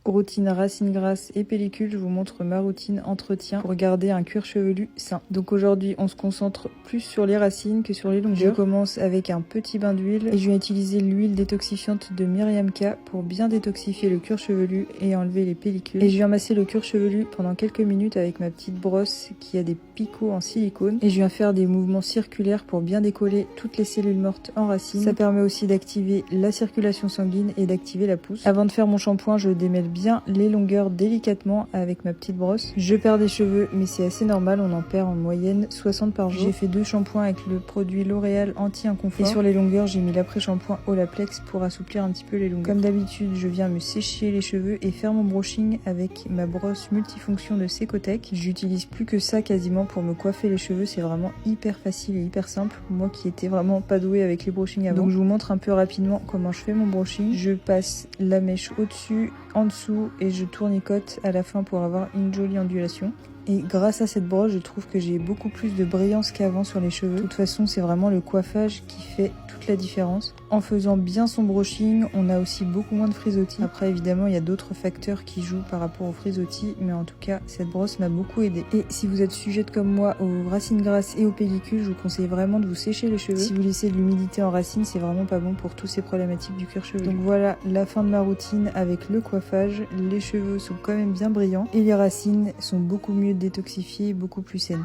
Routine racines grasses et pellicule, je vous montre ma routine entretien pour garder un cuir chevelu sain. Donc aujourd'hui, on se concentre plus sur les racines que sur les longueurs. Je commence avec un petit bain d'huile et je vais utiliser l'huile détoxifiante de Myriam K pour bien détoxifier le cuir chevelu et enlever les pellicules. Et je vais masser le cuir chevelu pendant quelques minutes avec ma petite brosse qui a des picots en silicone. Et je viens faire des mouvements circulaires pour bien décoller toutes les cellules mortes en racines. Ça permet aussi d'activer la circulation sanguine et d'activer la pousse. Avant de faire mon shampoing, je démêle bien les longueurs délicatement avec ma petite brosse. Je perds des cheveux, mais c'est assez normal, on en perd en moyenne 60 par jour. J'ai fait 2 shampoings avec le produit L'Oréal anti-inconfort. Et sur les longueurs, j'ai mis l'après-shampoing Olaplex pour assouplir un petit peu les longueurs. Comme d'habitude, je viens me sécher les cheveux et faire mon brushing avec ma brosse multifonction de Secotech. J'utilise plus que ça quasiment pour me coiffer les cheveux, c'est vraiment hyper facile et hyper simple. Moi qui étais vraiment pas douée avec les brushings avant. Donc je vous montre un peu rapidement comment je fais mon brushing. Je passe la mèche au-dessus, en dessous et je tournicote à la fin pour avoir une jolie ondulation. Et grâce à cette brosse, je trouve que j'ai beaucoup plus de brillance qu'avant sur les cheveux. De toute façon, c'est vraiment le coiffage qui fait toute la différence. En faisant bien son brushing, on a aussi beaucoup moins de frisottis. Après, évidemment, il y a d'autres facteurs qui jouent par rapport aux frisottis, mais en tout cas, cette brosse m'a beaucoup aidé. Et si vous êtes sujette comme moi aux racines grasses et aux pellicules, je vous conseille vraiment de vous sécher les cheveux. Si vous laissez de l'humidité en racines, c'est vraiment pas bon pour toutes ces problématiques du cuir chevelu. Donc voilà la fin de ma routine avec le coiffage. Les cheveux sont quand même bien brillants et les racines sont beaucoup mieux détoxifiées, beaucoup plus saines.